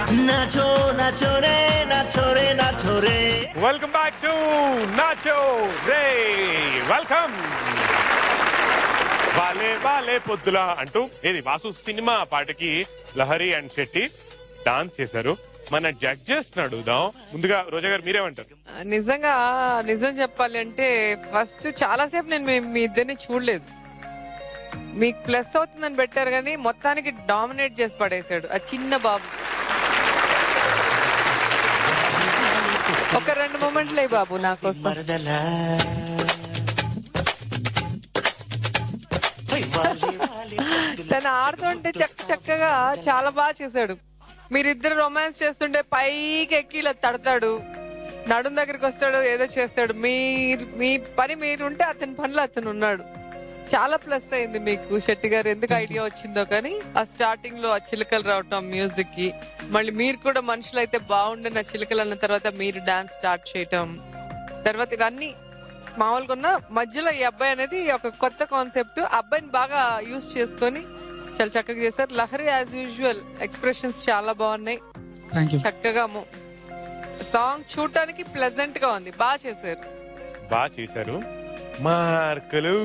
नाचो नाचो रे नाचो रे नाचो रे. Welcome back to nacho ray. Welcome. వాలే వాలే పొద్దుల అంటూ ఏది వాసు సినిమా పాటకి లహరి అండ్ శెట్టి డాన్స్ చేశారు. మన జడ్జెస్ అడుగుదాం. ముందుగా రోజా గారు మీరేమంటారు? నిజంగా నిజం చెప్పాలి అంటే ఫస్ట్ చాలా సేపు నేను మీ ఇద్దరిని చూడలేదు. మీకు ప్లస్ అవుతుందని పెట్టారు కానీ మొత్తానికి డామినేట్ చేసి పడేశాడు ఆ చిన్న బాబు. ఒక 2 మూమెంట్లే బాబు నాకోసం. తను ఆడుతుంటే చక్కగా చాలా బాగా చేశాడు. మీరిద్దరు రొమాన్స్ చేస్తుంటే పైకి ఎక్కి ఇలా తడతాడు, నడుం దగ్గరికి వస్తాడు, ఏదో చేస్తాడు. మీ పని మీరుంటే అతని పనిలో అతను ఉన్నాడు. చాలా ప్లస్ అయింది మీకు శెట్టి గారు. ఎందుకు ఐడియా వచ్చిందో కానీ ఆ స్టార్టింగ్ లో ఆ చిలుకలు రావటం మ్యూజిక్ కి, మళ్ళీ మీరు కూడా మనుషులు అయితే బాగుండే నా చిలుకలు అన్న తర్వాత మీరు డాన్స్ స్టార్ట్ చేయటం, తర్వాత ఇవన్నీ మామూలుగా ఉన్న మధ్యలో ఈ అబ్బాయి అనేది ఒక కొత్త కాన్సెప్ట్. అబ్బాయిని బాగా యూజ్ చేసుకొని చాలా చక్కగా చేశారు. లహరి యాజ్ యూజువల్ ఎక్స్ప్రెషన్స్ చాలా బాగున్నాయి. చక్కగా సాంగ్ చూడటానికి ప్లెజెంట్ గా ఉంది. బాగా చేశారు. మార్కులు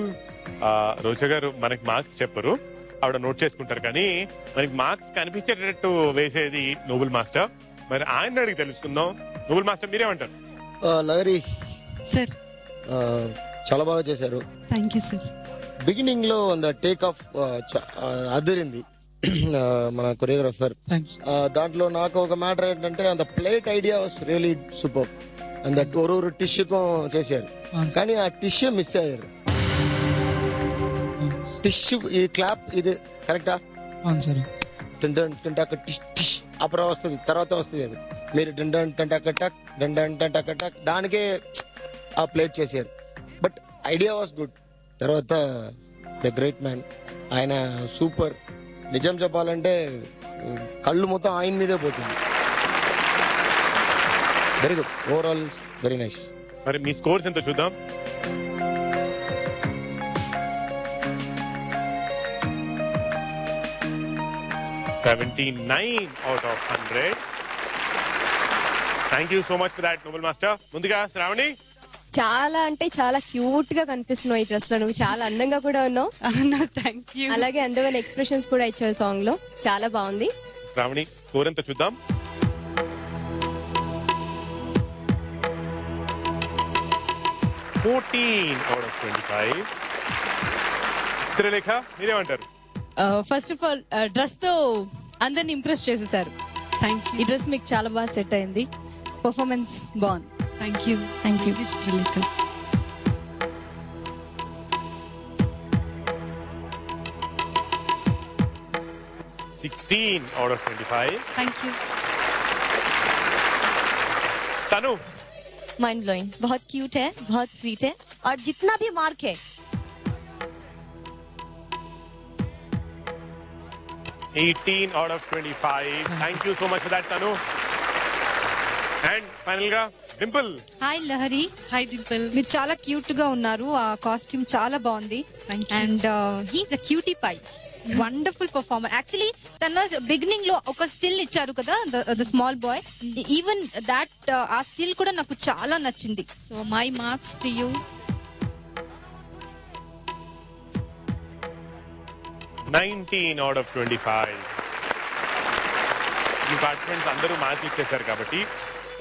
రోజా గారు మనకి మార్క్స్ చెప్పరు, ఆవిడ నోట్ చేసుకుంటారు. కానీ మనకి మార్క్స్ కనిపించేటట్టు వేసేది నోబుల్ మాస్టర్. మరి ఆయన అడిగి తెలుసుకుందాం. నోబుల్ మాస్టర్ మీరేమంటారు? లహరి సార్ చాలా బాగా చేశారు. Thank you sir. బిగినింగ్ లో టేక్ ఆఫ్ అదిరింది మన కొరియోగ్రాఫర్. దాంట్లో నాకు ఒక మ్యాటర్ ఏంటంటే అంత plate idea was really super. And that ఒక టిష్యూకో చేశారు కానీ ఆ టిష్యూ మిస్ అయ్యారు. టిష్యూ ఈ క్లాప్ ఇది కరెక్టా? అప్పుడు వస్తుంది, తర్వాత వస్తుంది. అది మీరు దానికే ఆ ప్లేట్ చేశారు. But idea was good. తర్వాత ద గ్రేట్ మ్యాన్, ఆయన సూపర్. నిజం చెప్పాలంటే కళ్ళు మొత్తం ఆయన మీదే పోతుంది. Very good, overall very nice. మరి మీ స్కోర్స్ ఎంత చూద్దాం? $79/100. Thank you so much for that Nobel master. ముందుగా శ్రావణి, చాలా అంటే చాలా క్యూట్ గా కనిపిస్తున్నావు ఈ డ్రెస్ లో. నువ్వు చాలా అందంగా కూడా ఉన్నావు. Thank you. అలాగే అందమైన ఎక్స్ప్రెషన్స్ కూడా ఇచ్చావు సాంగ్ లో. చాలా బాగుంది. శ్రావణి స్కోర్ ఎంత చూద్దాం? 14/25. చిత్రలేఖ మీరేమంటారు? ఫస్ట్ ఆఫ్ ఆల్ డ్రెస్ తో అందరిని ఇంప్రెస్ చేసేసారు. Thank you. ఈ డ్రెస్ మీకు చాలా బాగా సెట్ అయింది. పర్ఫార్మెన్స్ బాగుంది. Thank you. Thank you Chitralekha. 16/25. Thank you. Tanu, mind blowing. बहुत क्यूट है, बहुत स्वीट है और जितना भी मार्क है 18/25. Thank you so much for that, Tanu. And final గా Dimple. Hi Lahari. Hi Dimple. మీరు చాలా క్యూట్ గా ఉన్నారు. ఆ కాస్ట్యూమ్ చాలా బాగుంది. And he's a cutie pie. Wonderful performer. Actually తన బిగినింగ్ లో ఒక స్టిల్ ఇచ్చారు కదా, the small boy. Even that ఆ స్టిల్ కూడా నాకు చాలా నచ్చింది. So my marks to you. 19/25. ఈ పార్టిసిపెంట్స్ అందరూ మార్క్స్ ఇచ్చేసారు కాబట్టి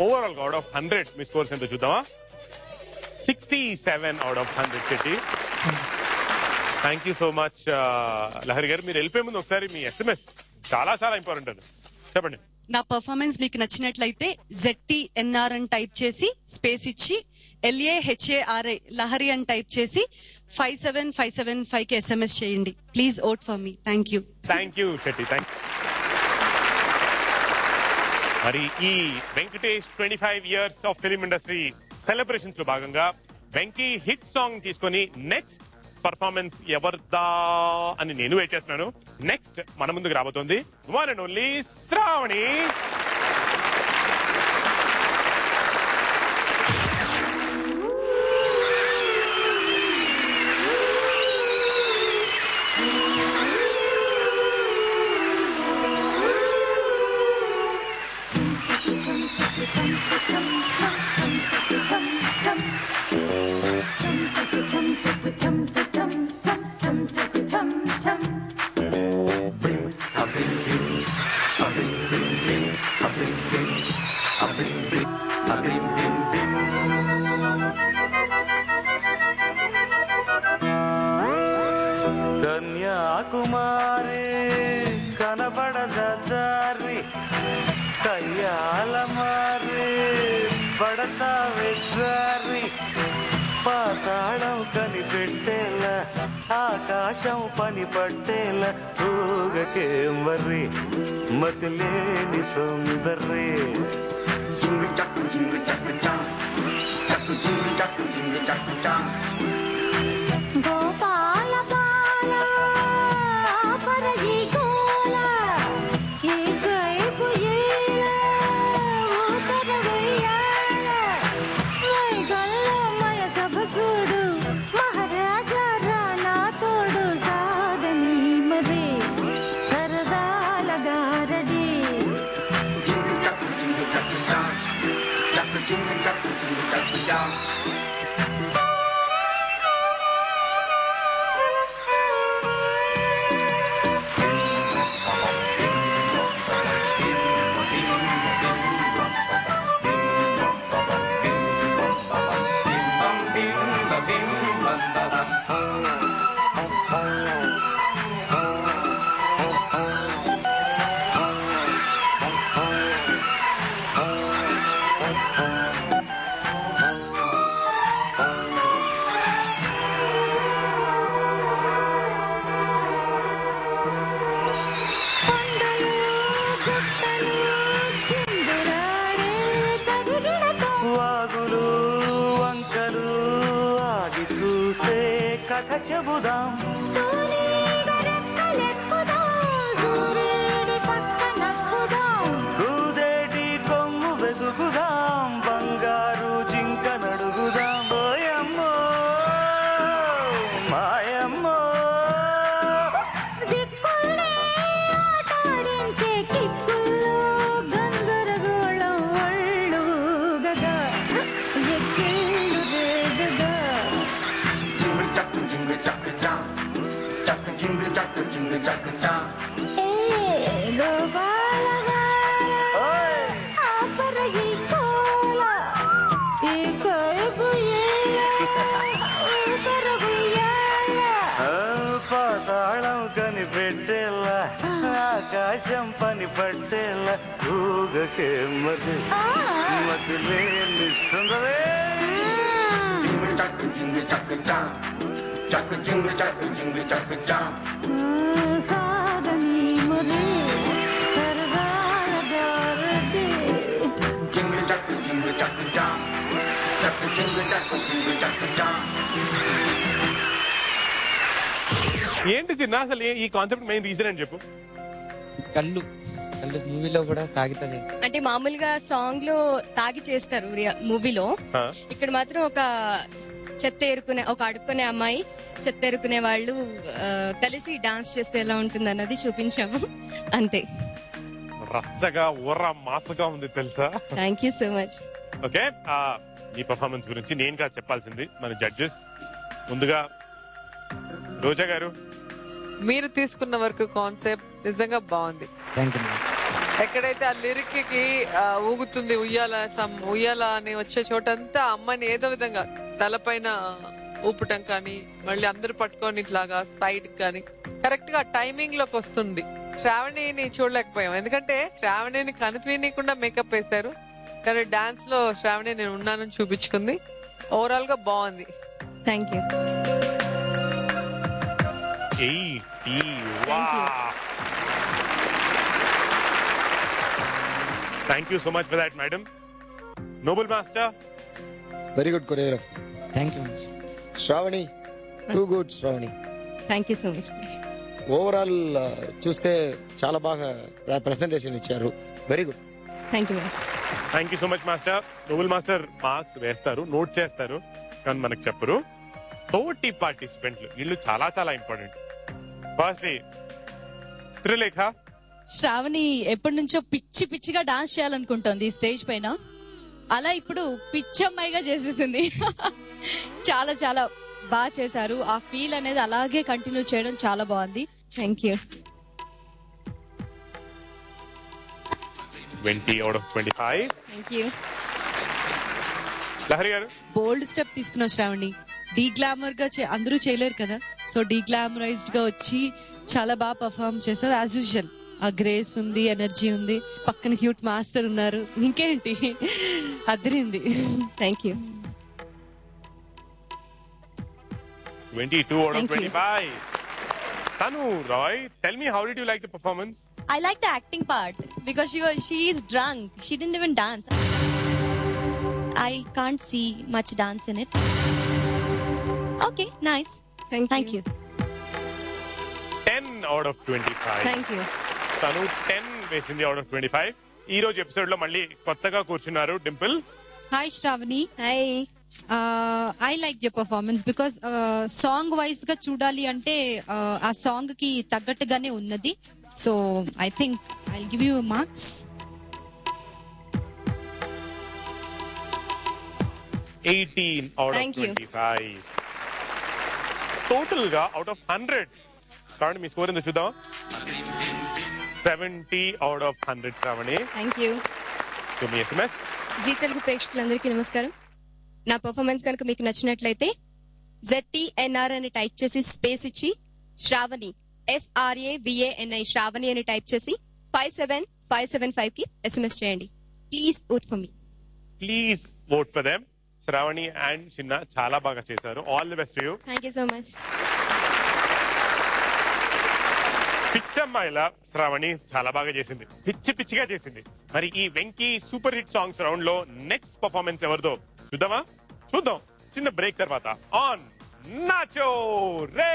ఓవరాల్ గా అవుట్ ఆఫ్ 100 మీ స్కోర్స్ ఎంత చూద్దామా? 67/100 Chetty. Thank you so much Lahari గారు. మీరు వెళ్ళిపోయే ముందు ఒకసారి మీ SMS చాలా ఇంపార్టెంట్ అది చెప్పండి. నా పర్ఫార్మెన్స్ మీకు నచ్చినట్లయితే ZTNR అని టైప్ చేసి స్పేస్ ఇచ్చి LAHARI లహరి అని టైప్ చేసి 57575 కి SMS చేయండి. Please vote for me. Thank you. Thank you Shetty. Thank you. మరి ఈ Venkatesh 25 years of film industry celebrations లో భాగంగా వెంకీ హిట్ సాంగ్ తీసుకొని నెక్స్ట్ పర్ఫార్మెన్స్ ఎవరిదా అని నేను వెయిట్ చేస్తున్నాను. నెక్స్ట్ మన ముందుకు రాబోతోంది one and only Sravani. Kanyakumari కనబడద దారి కయ్యాల మారి పడతా వెచ్చారి పాతాళం కనిపెట్టేలా ఆకాశం పని పట్టేలా ఊగకే మరి మతిలేని సుందరి జింగు చక్కు చా చక్కు జింగు చక్కు చా గోపాల బాల పరగి గోల కేకైపు ఏల ఉతర వెయ్యాల వైగల్ల మయ సభ చూడు మహారాజా రానా తోడు సాగని మరే సరదాల గారడి జింగు చక్కు చా చక్కు జింగు చక్కు చా కథ చెబుదాం కూదేటి కొమ్ము వెతుకుదాం బంగారు జింక నడుగుదాం బోయమ్మో మాయమ్మో గందరగోళం ఒళ్ళు గగా ఎక్కిళ్ళు రేగగా జింగు చక్కు చా చక్కు జింగు చక్కు చా గోపాల పరగి కోల కేకైపు ఏల ఉతర వెయ్యాల పాతాళం కనిపెట్టేలా ఆకాశం పని పట్టేలా ఊగకే మరి మతిలేని సుందరే జింగు చక్కు చా చక్కు జింగు చక్కు చా సాగని మరే సరదాల గారడి జింగు చక్కు చా చక్కు జింగు చక్కు చా ఏంటి చిన్న అసలు ఈ కాన్సెప్ట్ మెయిన్ రీజన్ అని చెప్పు. కళ్ళు మూవీలో కూడా తాగితా చేస్తారు. అంటే మామూలుగా సాంగ్ లో తాగి చేస్తారు మూవీలో. ఇక్కడ మాత్రం ఒక అడుక్కునే అమ్మాయి చెత్త ఏరుకునే వాళ్ళు కలిసి డాన్స్ చేస్తే ఎలా ఉంటుంది అన్నది చూపించాము అంతే. రచ్చగా ఊర్రా మాసగా ఉంది తెలుసా. Thank you so much. Okay, ఈ పర్ఫార్మెన్స్ గురించి నేనుగా చెప్పాల్సింది మన జడ్జెస్. ముందుగా రోజా గారు, మీరు తీసుకున్న వరకు కాన్సెప్ట్ నిజంగా బాగుంది. ఎక్కడైతే ఆ లిరిక్ కి ఊగుతుంది ఉయ్యాల అని వచ్చే చోటంతా అమ్మాయిని ఏదో విధంగా తలపైన ఊపటం కానీ మళ్ళీ అందరు పట్టుకొని ఇట్లాగా సైడ్ కానీ కరెక్ట్ గా టైమింగ్ లోకి వస్తుంది. శ్రావణిని చూడలేకపోయాం ఎందుకంటే శ్రావణిని కనిపించకుండా మేకప్ వేశారు, కానీ డాన్స్ లో శ్రావణి నేను ఉన్నానని చూపించుకుంది. ఓవరాల్ గా బాగుంది. Thank you. Thank you so much for that, madam. Noble Master. Very good choreography. Thank you, miss. Shravani, too good, Shravani. Thank you so much, miss. Overall, చూస్తే చాలా బాగా ప్రెజెంటేషన్ ఇచ్చారు. Very good. Thank you master. Thank you so much master. Nobel master marks వేస్తారు, note చేస్తారు, కానీ మనకు చెప్పరు. తోటి పార్టిసిపెంట్లు వీళ్ళు చాలా చాలా ఇంపార్టెంట్. ఫస్ట్లీ త్రిలేఖ. శ్రావణి ఎప్పటి నుంచో పిచ్చిగా డాన్స్ చేయాలనుకుంటోంది స్టేజ్ పైన. అలా ఇప్పుడు పిచ్చమ్మాయిగా చేసేసింది. చాలా చాలా బాగా చేశారు. ఆ ఫీల్ అనేది అలాగే కంటిన్యూ చేయడం చాలా బాగుంది. Thank you. 20 out of 25. Thank you. Lahari గారు బోల్డ్ స్టెప్ తీసుకున్నావు శ్రావణి. డీ గ్లామర్ గా అందరూ చేయలేరు కదా, సో డీ గ్లామరైజ్డ్ గా వచ్చి చాలా బాగా పర్ఫార్మ్ చేసావు. యాజ్ యూజువల్ ఆ గ్రేస్ ఉంది, ఎనర్జీ ఉంది, పక్కన క్యూట్ మాస్టర్ ఉన్నారు, ఇంకేంటి అదిరింది. Thank you. 22 out of 25. Tanu Roy, tell me, how did you like the performance? I like the acting part because she is drunk. She didn't even dance. I can't see much dance in it. Okay, nice. Thank you. 10 out of 25. Thank you. Tanu 10 వేసింది out of 25. ఈ రోజు episode లో మళ్ళీ కొత్తగా కూర్చున్నారు Dimple. Hi Shravani. Hi. I like your performance because song wise గా చూడాలి అంటే ఆ సాంగ్ కి తగ్గట్టుగానే ఉన్నది. So I think I give you marks. 18 out of 25. Total గా అవుట్ ఆఫ్ 100. కాబట్టి మీ స్కోర్ ఎంత చూద్దాం. 70 out of 100 Shravani. Thank you. మీ SMS. జీ తెలుగు ప్రేక్షకులందరికీ నమస్కారం. నా పర్ఫార్మెన్స్ కనుక మీకు నచ్చినట్లయితే ZTNR అని టైప్ చేసి స్పేస్ ఇచ్చి శ్రావణి SRAVANI శ్రావణి అని టైప్ చేసి 57575 కి SMS చేయండి. Please vote for me. Please vote for them. Sravani and Chinna చాలా బాగా చేశారు. All the best to you. Thank you so much. పిచ్చమ్మాయిల శ్రావణి చాలా బాగా చేసింది, పిచ్చి పిచ్చిగా చేసింది. మరి ఈ Venky super hit songs round లో నెక్స్ట్ పర్ఫార్మెన్స్ ఎవరిదో చూద్దామా? చూద్దాం చిన్న బ్రేక్ తర్వాత. ఆన్ నాచో రే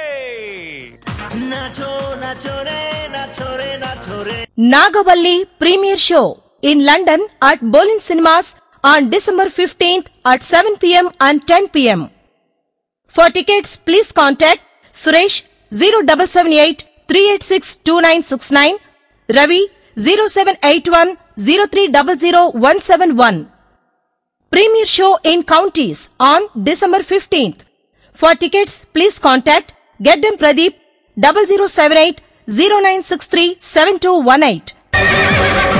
నాచో నాచో రే నాచో రే నాచో రే. Nagavali premiere show in London at Bolin Cinemas on December 15th at 7 p.m. and 10 p.m. For tickets, please contact Suresh 0778 386 2969, Ravi 0781 0300 171. Premiere show in counties on December 15th. For tickets, please contact Geddam Pradeep 0078 0963 7218.